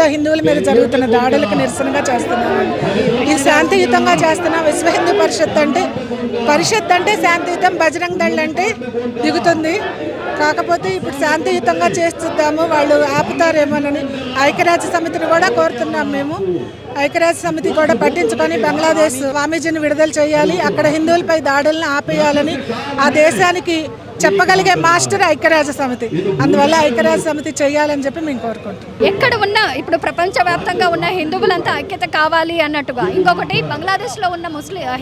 బంగ్లాదేశ్లో హిందువుల మీద జరుగుతున్న దాడులకు నిరసనగా చేస్తున్నాము. ఇది శాంతియుతంగా చేస్తున్న విశ్వ హిందూ పరిషత్ అంటే శాంతియుతం, బజరంగ్ దళ్ అంటే దిగుతుంది. కాకపోతే ఇప్పుడు శాంతియుతంగా చేస్తున్నాము, వాళ్ళు ఆపుతారేమోనని ఐక్యరాజ్య సమితిని కూడా కోరుతున్నాం. మేము ఐక్యరాజ్య సమితి కూడా పట్టించుకొని బంగ్లాదేశ్ స్వామీజీని విడుదల చేయాలి, అక్కడ హిందువులపై దాడులను ఆపేయాలని ఆ దేశానికి చెప్పగలిగే మాస్టర్ ఐక్యరాజ్య సమితి. అందువల్ల ఐక్యరాజ్య సమితి చేయాలని చెప్పి మేము కోరుకుంటాం. ఎక్కడ ఉన్నా ఇప్పుడు ప్రపంచవ్యాప్తంగా ఉన్న హిందువులంతా ఐక్యత కావాలి అన్నట్టుగా, ఇంకొకటి బంగ్లాదేశ్లో ఉన్న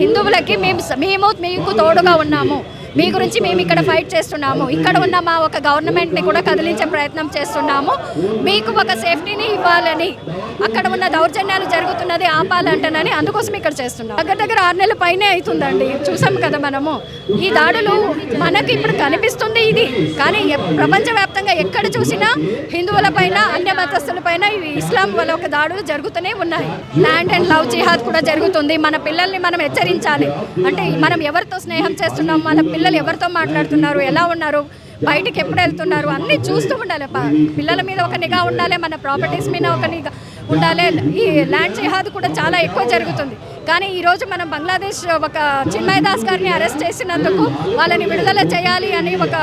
హిందువులకి మేము మీకు తోడుగా ఉన్నాము, మీ గురించి మేము ఇక్కడ ఫైట్ చేస్తున్నాము, ఇక్కడ ఉన్న మా ఒక గవర్నమెంట్ని కూడా కదిలించే ప్రయత్నం చేస్తున్నాము, మీకు ఒక సేఫ్టీని ఇవ్వాలని, అక్కడ ఉన్న దౌర్జన్యాలు జరుగుతున్నది ఆపాలంటనని అందుకోసం ఇక్కడ చేస్తున్నాం. దగ్గర 6 నెలల పైనే అవుతుందండి, చూసాం కదా మనము. ఈ దాడులు మనకి ఇప్పుడు కనిపిస్తుంది ఇది, కానీ ప్రపంచవ్యాప్తంగా ఎక్కడ చూసినా హిందువుల పైన, అన్య మతస్థుల పైన ఇస్లాం వల్ల ఒక దాడులు జరుగుతూనే ఉన్నాయి. ల్యాండ్ అండ్ లవ్ జిహాద్ కూడా జరుగుతుంది. మన పిల్లల్ని మనం హెచ్చరించాలి. అంటే మనం ఎవరితో స్నేహం చేస్తున్నాం, మన పిల్లలు ఎవరితో మాట్లాడుతున్నారు, ఎలా ఉన్నారు, బయటికి ఎప్పుడు వెళ్తున్నారు, అన్నీ చూస్తూ ఉండాలి. పిల్లల మీద ఒక నిఘా ఉండాలి, మన ప్రాపర్టీస్ మీద ఒక నిఘా ఉండాలి. ఈ ల్యాండ్ జిహాద్ కూడా చాలా ఎక్కువ జరుగుతుంది. కానీ ఈరోజు మనం బంగ్లాదేశ్ ఒక చిన్మయ్ దాస్ గారిని అరెస్ట్ చేసినందుకు వాళ్ళని విడుదల చేయాలి అని ఒక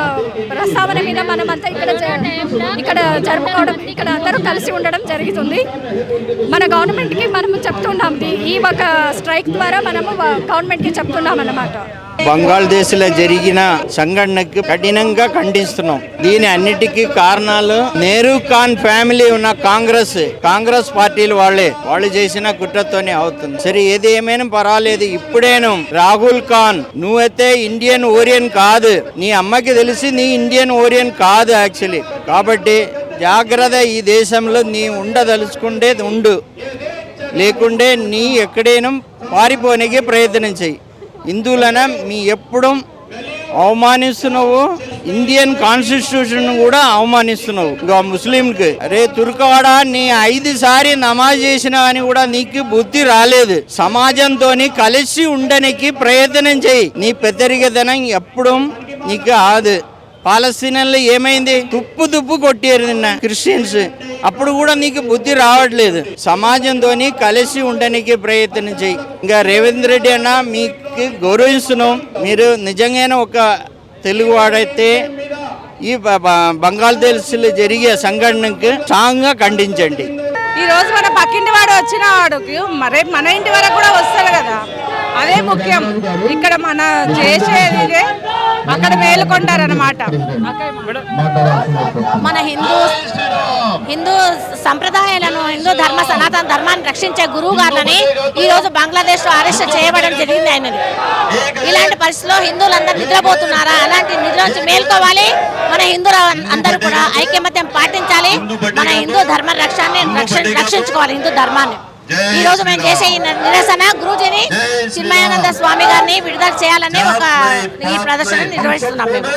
ప్రస్తావన మీద మనమంతా ఇక్కడ జరుపుకోవడం, ఇక్కడ అందరూ కలిసి ఉండడం జరుగుతుంది. మన గవర్నమెంట్కి మనము చెప్తున్నాం, ఈ ఒక స్ట్రైక్ ద్వారా మనము గవర్నమెంట్కి చెప్తున్నాం అన్నమాట. బంగ్లాదేశ్లో జరిగిన సంఘటనకు కఠినంగా ఖండిస్తున్నాం. దీని అన్నిటికీ కారణాలు నెహ్రూ ఖాన్ ఫ్యామిలీ ఉన్న కాంగ్రెస్ పార్టీలు వాళ్ళు చేసిన కుట్రతోనే అవుతుంది. సరే, ఏది ఏమైనా పర్వాలేదు. ఇప్పుడేను రాహుల్ ఖాన్, నువ్వైతే ఇండియన్ ఓరియన్ కాదు, నీ అమ్మకి తెలిసి నీ ఇండియన్ ఓరియన్ కాదు యాక్చువల్లీ. కాబట్టి జాగ్రత్త, ఈ దేశంలో నీ ఉండదలుచుకుంటే ఉండు, లేకుంటే నీ ఎక్కడైనా పారిపోనికి ప్రయత్నం చెయ్యి. హిందువులన మీ ఎప్పుడు అవమానిస్తున్నావు, ఇండియన్ కాన్స్టిట్యూషన్ కూడా అవమానిస్తున్నావు. ఇంకా ముస్లింకి అరే తుర్కవాడ, నీ 5 సారి నమాజ్ చేసినా అని కూడా నీకు బుద్ధి రాలేదు. సమాజంతో కలిసి ఉండడానికి ప్రయత్నం చేయి. నీ పెద్దరిగతనం ఎప్పుడు నీకు ఆదు. పాలస్తీనాలో ఏమైంది, తుప్పు కొట్టారు నిన్న క్రిస్టియన్స్, అప్పుడు కూడా నీకు బుద్ధి రావట్లేదు. సమాజంతో కలిసి ఉండడానికి ప్రయత్నం చేయి. ఇంకా రేవంత్ రెడ్డి అన్న, మీకు గౌరవిస్తున్నాం. మీరు నిజంగానే ఒక తెలుగువాడైతే ఈ బంగ్లాదేశ్లో జరిగే సంఘటనకు స్ట్రాంగ్గా ఖండించండి. ఈ రోజు మన పక్కింటి వాడు వచ్చిన వాడికి రేపు మన ఇంటి వరకు కూడా వస్తాడు కదా, అదే ముఖ్యం. ఇక్కడ మన చేసేది అక్కడ మేలుకొంటారన్నమాట. మన హిందూ సంప్రదాయాలను, హిందూ సనాతన ధర్మాన్ని రక్షించే గురువు గారులని ఈరోజు బంగ్లాదేశ్లో అరెస్ట్ చేయబడడం జరిగింది. ఆయనది ఇలాంటి పరిస్థితిలో హిందువులందరూ నిద్రపోతున్నారా? అలాంటి నిద్ర నుంచి మేల్కోవాలి. మన హిందువులు అందరూ కూడా ఐకమత్యం పాటించాలి. మన హిందూ ధర్మ రక్షించుకోవాలి, హిందూ ధర్మాన్ని. ఈ రోజు మేము చేసే ఈ నిరసన గురూజీని చిన్మయానంద స్వామి గారిని విడుదల చేయాలని ఈ ప్రదర్శన నిర్వహిస్తున్నాం మేము.